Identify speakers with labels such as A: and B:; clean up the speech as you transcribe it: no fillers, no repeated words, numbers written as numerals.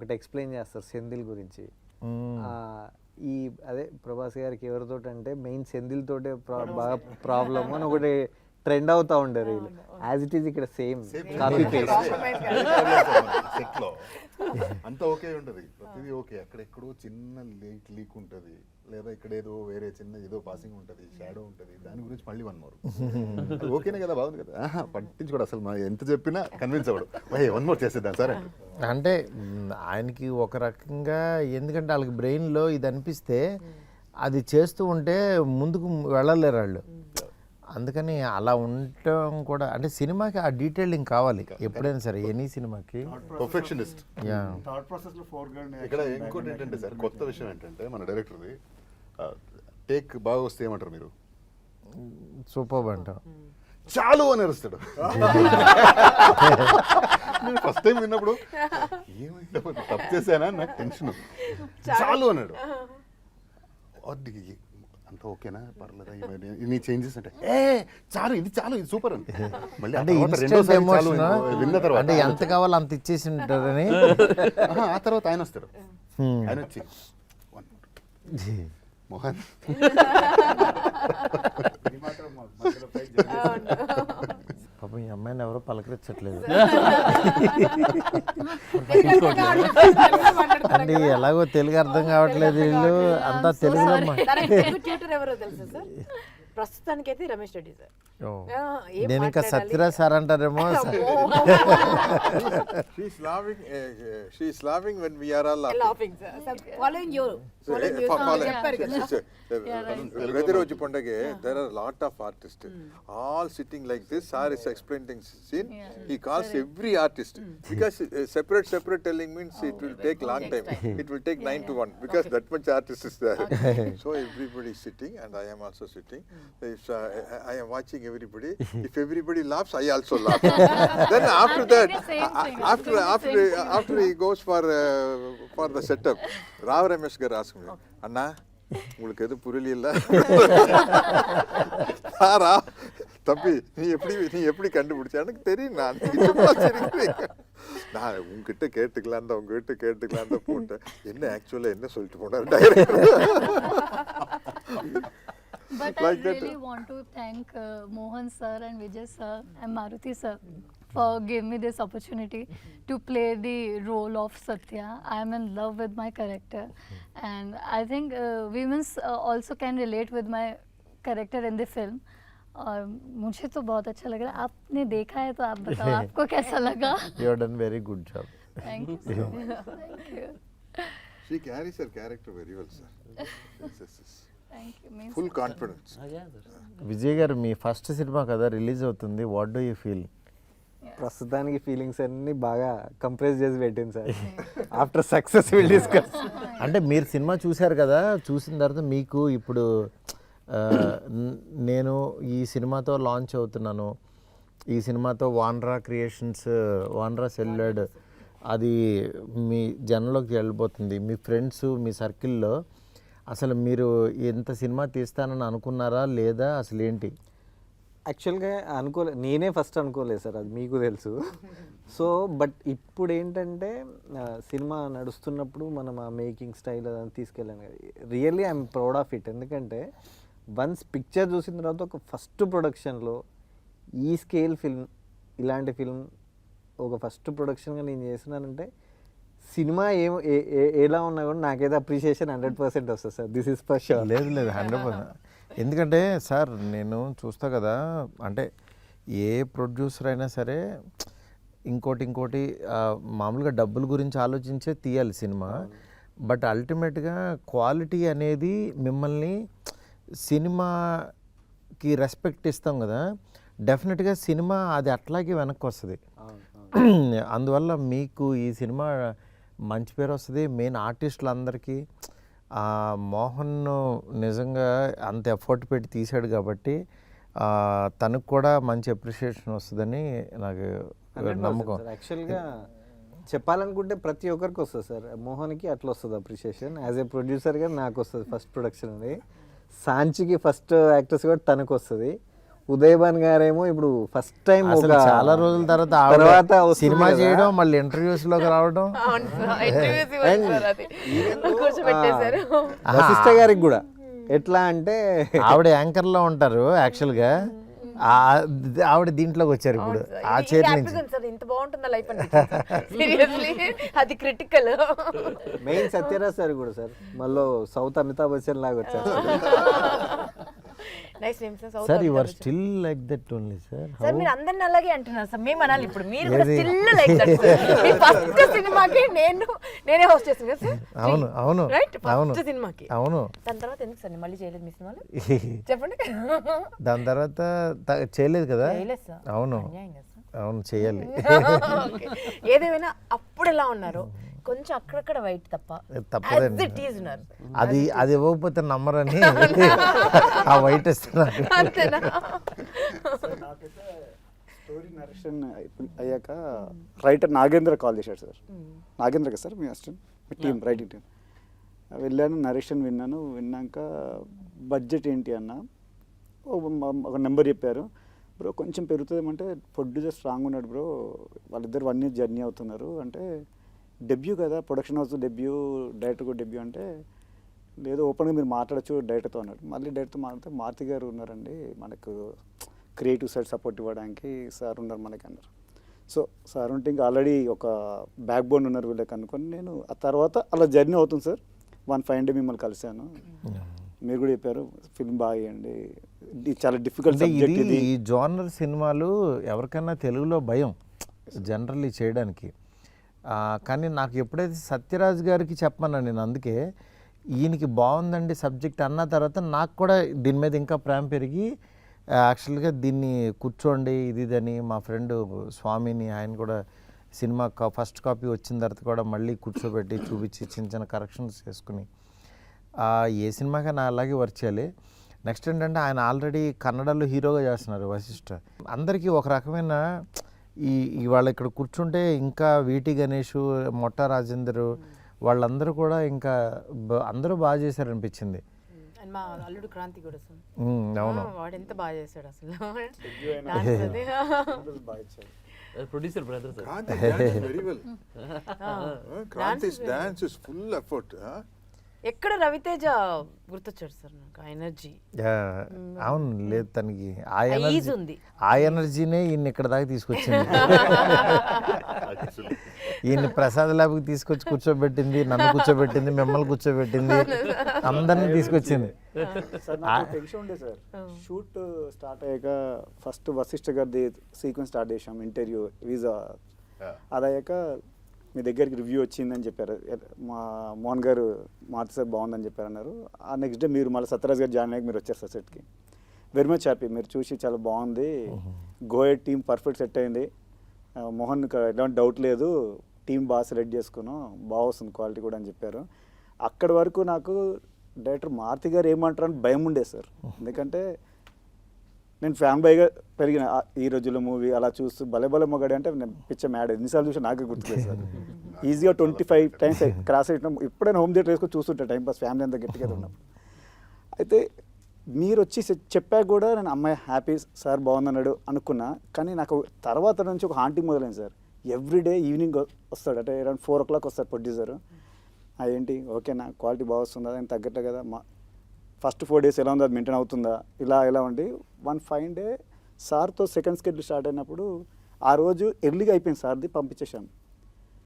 A: ఒకటి ఎక్స్ప్లెయిన్ చేస్తారు సెంధిల్ గురించి. ఈ అదే ప్రభాస్ గారికి ఎవరితోటి అంటే మెయిన్ సెంధిల్ తోటే బాగా ప్రాబ్లమ్ అని ఒకటి ట్రెండ్ అవుతా ఉండే రీల్. యాజ్ ఇట్ ఈస్ ఇక్కడ సేమ్ కాపీ పేస్ట్.
B: సెట్ లో అంత ఓకే ఉంటది, ప్రతిదీ ఓకే. అక్కడెక్కడో చిన్న లీక్ ఉంటది, లేదా ఇక్కడ ఏదో వేరే చిన్న ఏదో పాసింగ్ ఉంటది, షాడో ఉంటది, దాని గురించి మళ్ళీ 1 more ఓకేనే కదా, బాగుంది కదా, పట్టించుకోడు అసలు. మా ఎంత చెప్పినా కన్విన్స్ అవ్వడు, 1 more చేసేద్దాం సార్
C: అంటే ఆయనకి ఒక రకంగా, ఎందుకంటే వాళ్ళకి బ్రెయిన్లో ఇది అనిపిస్తే అది చేస్తూ ఉంటే ముందుకు వెళ్ళలేరు వాళ్ళు. అందుకని అలా ఉండటం కూడా, అంటే సినిమాకి ఆ డీటెయిలింగ్ కావాలి ఎప్పుడైనా సరే, ఎనీ సినిమాకి
B: పర్ఫెక్షనిస్ట్. ఇక్కడ
D: ఇక్కడ
B: ఇంకోటి ఏంటంటే సార్, కొత్త విషయం ఏంటంటే మన డైరెక్టర్ది టేక్ బాగా వస్తే ఏమంటారు మీరు,
C: సూపర్ అంటాం,
B: చాలు అని అరుస్తాడు. నేను ఫస్ట్ టైం విన్నప్పుడు ఏమైంది, తప్పు చేశానా నాకు టెన్షన్, చాలు అన్నాడు. అంత ఓకేనా, పర్లేదా, నీ చేంజెస్ అంటే చాలు, ఇది చాలు, ఇది సూపర్ అని. మళ్ళీ
C: అంటే
B: విన్న తర్వాత
C: అంటే ఎంత కావాలో అంత ఇచ్చేసి ఉంటారని.
B: ఆ తర్వాత ఆయన వస్తాడు, ఆయన వచ్చి మోహన్
C: పాపం ఈ అమ్మాయిని ఎవరో పలకరించట్లేదు. అంటే ఎలాగో తెలుగు అర్థం కావట్లేదు, వీళ్ళు అంతా తెలుగులో.
E: ప్రస్తుతానికి అయితే రమేష్ రెడ్డి సార్.
C: నేను ఇంకా సత్యరాజ్ సార్ అంటారేమో.
D: She's laughing when we are all laughing.
E: Following you.
D: Radiroji Pandage, there are a lot of artists, all sitting like this. Sir is explaining scene. He calls every artist because separate telling means it will take long time. It will take 9 to 1 because that much artist is there. So everybody is sitting and I am also sitting. If I am watching everybody, if everybody laughs, I also laugh. Then after that, after he goes for the setup, Rao Ramesh gar ask me, Anna, உங்களுக்கு எது புரியல சாரா தம்பி, நீ எப்படி கண்டுபிடிச்ச, எனக்கு தெரியும், நான் உங்ககிட்ட கேட்டுக்கலாம் தான் போட்டேன். என்ன ஆக்சுவலா என்ன சொல்லிட்டு போனார் director.
F: But I really want to thank Mohan sir and Vijay sir and Maruti sir for giving me this opportunity to play the role of Satya. I am in love with my character and I think women also can relate with my character in the film. और मुझे तो बहुत अच्छा लग रहा है. आपने देखा है तो आप बताओ आपको कैसा लगा.
C: You have done very good job.
F: Thank you. Thank you.
D: She carries her character very well, sir. Yes.
F: Thank you. Means
D: Full confidence.
C: Vijay గారు, మీ ఫస్ట్ సినిమా కదా రిలీజ్ అవుతుంది, వాట్ డూ యూ ఫీల్?
A: ప్రస్తుతానికి ఫీలింగ్స్ అన్ని బాగా compress చేసి పెట్టింది sir. After success will discuss.
C: అంటే మీరు సినిమా చూశారు కదా, చూసిన తర్వాత మీకు ఇప్పుడు నేను ఈ సినిమాతో లాంచ్ అవుతున్నాను, ఈ సినిమాతో వాన్రా క్రియేషన్స్, వాన్రా సెల్యులాయిడ్ అది మీ జనంలోకి వెళ్ళిపోతుంది, మీ ఫ్రెండ్స్, మీ సర్కిల్లో అసలు మీరు ఎంత సినిమా తీస్తానని అనుకున్నారా లేదా, అసలు ఏంటి?
A: యాక్చువల్గా నేనే ఫస్ట్ అనుకోలేదు సార్, అది మీకు తెలుసు. సో బట్ ఇప్పుడు ఏంటంటే సినిమా నడుస్తున్నప్పుడు మనం ఆ మేకింగ్ స్టైల్ అదంతా తీసుకెళ్ళాను. Really I'm proud of it. ఎందుకంటే వన్స్ పిక్చర్ చూసిన తర్వాత ఒక ఫస్ట్ ప్రొడక్షన్లో ఈ స్కేల్ ఫిల్మ్, ఇలాంటి ఫిల్మ్ ఒక ఫస్ట్ ప్రొడక్షన్గా నేను చేస్తున్నానంటే సినిమా ఎలా ఉన్నా కూడా నాకైతే అప్రిషియేషన్ 100% వస్తుంది sir. This is for sure.
C: లేదు 100%. ఎందుకంటే సార్ నేను చూస్తా కదా, అంటే ఏ ప్రొడ్యూసర్ అయినా సరే ఇంకోటి మామూలుగా డబ్బుల గురించి ఆలోచించే తీయాలి సినిమా. బట్ అల్టిమేట్గా క్వాలిటీ అనేది, మిమ్మల్ని సినిమాకి రెస్పెక్ట్ ఇస్తాం కదా, డెఫినెట్గా సినిమా అది అట్లాగే వెనక్కి వస్తుంది. అందువల్ల మీకు ఈ సినిమా మంచి పేరు వస్తుంది. మెయిన్ ఆర్టిస్టులందరికీ మోహన్ నిజంగా అంత ఎఫర్ట్ పెట్టి తీశాడు కాబట్టి తనకు కూడా మంచి అప్రిషియేషన్ వస్తుందని నాకు నమ్మకం.
A: యాక్చువల్గా చెప్పాలనుకుంటే ప్రతి ఒక్కరికి వస్తుంది సార్. మోహన్కి అట్లా వస్తుంది అప్రిషియేషన్, యాజ్ ఏ ప్రొడ్యూసర్గా నాకు వస్తుంది ఫస్ట్ ప్రొడక్షన్ అది. సాంచికి ఫస్ట్ యాక్టర్స్ కూడా తనకు వస్తుంది. ఉదయభాన్ గారేమో ఇప్పుడు ఫస్ట్ టైం
C: అసలు చాలా రోజుల తర్వాత ఆవిడ
A: తర్వాత వస్తుంది
C: సినిమా
A: కదా.
C: చేయడం, మళ్ళీ ఇంటర్వ్యూస్ లోకి రావడం.
E: కూర్చోబెట్టేశారు.
A: వశిష్ఠ గారికి కూడా ఎట్లా అంటే
C: ఆవిడ యాంకర్ లో ఉంటారు యాక్చువల్ గా, ఆవిడ దీంట్లోకి వచ్చారు ఇప్పుడు ఆ చైర్ నుంచి.
E: సార్ ఇంత బాగుంటుందా లైఫ్ అంటే సీరియస్లీ అది క్రిటికల్.
A: మెయిన్ సత్యరాజ్ సార్ కూడా సార్ మళ్ళీ సౌత్ అమితాబ్ బచ్చన్ లాగా వచ్చారు.
E: Nice name sir.
C: Sir you are still like that only sir.
E: Sir మీరు అందరిని అలాగే అంటున్నారు సార్, మేము అనాలి ఇప్పుడు మీరు కూడా still like that sir. Me first సినిమాకి నేనే హోస్ట్ చేస్తాను కదా సార్.
C: అవును అవును
E: రైట్
C: అవును
E: ఫస్ట్ సినిమాకి.
C: అవును.
E: దాని తర్వాత ఎందుకు సార్ మళ్ళీ చేయలేదు మీ సినిమాలు చెప్పండి.
C: దాని తర్వాత చేయలేదు కదా.
E: చేయలేదు సార్.
C: అవును
E: అన్యాయం కదా సార్.
C: అవును చేయాలి.
E: Okay. ఏదేమైనా అప్పుడు ఎలా ఉన్నారు, కొంచెం అక్కడక్కడ వైట్ తప్ప
C: తప్పదండి.
E: as it is ఉన్నారు.
C: అది ఇవ్వకపోతే నమ్మరని ఆ వైట్ ఇస్తున్నారు.
E: అంతేనా?
G: స్టోరీ నరేషన్ అయ్యాక రైటర్ నాగేంద్ర కాల్ చేశాడు సార్. నాగేంద్ర కదా సార్ మీ అసిస్టెంట్, మీ టీం రైటింగ్ టీం. వెళ్ళాను, నరేషన్ విన్నాక బడ్జెట్ ఏంటి అన్న, ఒక నెంబర్ చెప్పారు. బ్రో కొంచెం పెరుగుతుందేమంటే ప్రొడ్యూసర్ స్ట్రాంగ్ ఉన్నాడు బ్రో, వాళ్ళిద్దరు 1 year జర్నీ అవుతున్నారు అంటే, డెబ్యూ కదా ప్రొడక్షన్ హౌస్ డెబ్యూ, డైరెక్టర్ కూడా డెబ్యూ అంటే, లేదు ఓపెన్గా మీరు మాట్లాడచ్చు డైరెక్టర్తో అన్నాడు. మళ్ళీ డైరెక్టర్తో మాట్లాడితే మారుతి గారు ఉన్నారండి మనకు క్రియేటివ్ సైడ్ సపోర్ట్ ఇవ్వడానికి, సార్ ఉన్నారు మనకి అన్నారు. సో సార్ ఉంటే ఇంకా ఆల్రెడీ ఒక బ్యాక్ బోన్ ఉన్నారు వీళ్ళకి అనుకొని నేను ఆ తర్వాత అలా జర్నీ అవుతుంది సార్. 1 డే మిమ్మల్ని కలిశాను, మీరు కూడా చెప్పారు ఫిల్మ్ బాగా చేయండి, ఇది చాలా డిఫికల్ట్ సబ్జెక్ట్ ఇది.
C: ఈ జోనర్ సినిమాలు ఎవరికైనా తెలుగులో భయం జనరల్లీ చేయడానికి. కానీ నాకు ఎప్పుడైతే సత్యరాజ్ గారికి చెప్పమన్నాను నేను, అందుకే ఈయనకి బాగుందండి సబ్జెక్ట్ అన్న తర్వాత నాకు కూడా దీని మీద ఇంకా ప్రేమ పెరిగి యాక్చువల్గా దీన్ని కూర్చోండి ఇదని మా ఫ్రెండ్ స్వామిని, ఆయన కూడా సినిమా ఫస్ట్ కాపీ వచ్చిన తర్వాత కూడా మళ్ళీ కూర్చోబెట్టి చూపించి చిన్న చిన్న కరెక్షన్స్ చేసుకుని ఏ సినిమాకైనా అలాగే వర్క్ చేయాలి. నెక్స్ట్ ఏంటంటే ఆయన ఆల్రెడీ కన్నడలో హీరోగా చేస్తున్నారు వశిష్ఠ. అందరికీ ఒక రకమైన ఇవాళ ఇక్కడ కూర్చుంటే ఇంకా వీటి గణేష్, మొట్ట రాజేందర్ వాళ్ళందరూ కూడా ఇంకా అందరూ బాగా చేశారనిపించింది.
E: మా అల్లుడు క్రాంతి కూడా సార్.
C: అవును
E: వాడు ఎంత బాగా చేశాడు అసలు.
H: Producer brother sir.
D: Kranti dances very well. Kranti's dance is full effort.
E: ఎక్కడ రవితేజ గుర్తొచ్చాడు సార్ నాకు, ఆ ఎనర్జీ.
C: అవును లేదు తనకి ఆ
E: ఈజ్
C: ఎనర్జీ,
E: ఉంది.
C: ఆ ఎనర్జీనే ఈయన ఇక్కడ దాకా తీసుకొచ్చింది. ఈయన్ని ప్రసాద్ ల్యాబ్కి తీసుకొచ్చి కూర్చోబెట్టింది, నన్ను కూర్చోబెట్టింది, మిమ్మల్ని కూర్చోబెట్టింది, అందరినీ తీసుకొచ్చింది.
G: సార్ నాకు టెన్షన్ ఉండే సార్, షూట్ స్టార్ట్ అయ్యాక ఫస్ట్ వశిష్ఠ గారిది సీక్వెన్స్ స్టార్ట్ చేసాం, ఇంటర్వ్యూ వీసా. అది అయ్యాక మీ దగ్గరికి రివ్యూ వచ్చిందని చెప్పారు, మా మోహన్ గారు మారుతి సార్ బాగుందని చెప్పారు అన్నారు. ఆ నెక్స్ట్ డే మీరు మళ్ళీ సత్యరాజ్ గారు జాయిన్ అయ్యాక మీరు వచ్చారు సార్ సెట్కి. వెరీ మచ్ హ్యాపీ, మీరు చూసి చాలా బాగుంది, గోయట్ టీం పర్ఫెక్ట్ సెట్ అయింది, మోహన్ ఎలాంటి డౌట్ లేదు, టీం బాగా సెలెక్ట్ చేసుకున్నాం, బాగా వస్తుంది క్వాలిటీ కూడా అని చెప్పారు. అక్కడి వరకు నాకు డైరెక్టర్ మారుతి గారు ఏమంటారు అని భయం ఉండే సార్. ఎందుకంటే నేను ఫ్యాన్ బాయ్గా పెరిగిన ఈ రోజుల్లో మూవీ అలా చూస్తూ భలే మొగాడి అంటే నేను పిచ్చ మ్యాడ్ ఎన్నిసార్లు చూసి నాకే గుర్తులేదు సార్. ఈజీగా 25 times క్రాస్ అయినాం. ఎప్పుడైనా హోమ్ థియేటర్ వేసుకొని చూస్తుంటా టైం పాస్, ఫ్యామిలీ అంతా గట్టిగా ఉన్నప్పుడు. అయితే మీరు వచ్చి చెప్పాక కూడా నేను అమ్మాయి హ్యాపీ సార్ బాగుందన్నాడు అనుకున్నా. కానీ నాకు తర్వాత నుంచి ఒక హాంటింగ్ మొదలైంది సార్. ఎవ్రీడే ఈవినింగ్ వస్తాడు, అంటే అరౌండ్ 4 o'clock వస్తాడు ప్రొడ్యూసరు. ఏంటి ఓకేనా, క్వాలిటీ బాగా వస్తుందా, దానికి తగ్గట్టే కదా, ఫస్ట్ 4 days ఎలా ఉందో అది మెయింటైన్ అవుతుందా, ఇలా ఉండి 1 fine day సార్తో సెకండ్ స్కెడ్యూల్ స్టార్ట్ అయినప్పుడు ఆ రోజు ఎర్లీగా అయిపోయింది సార్ది, పంపించేశాను.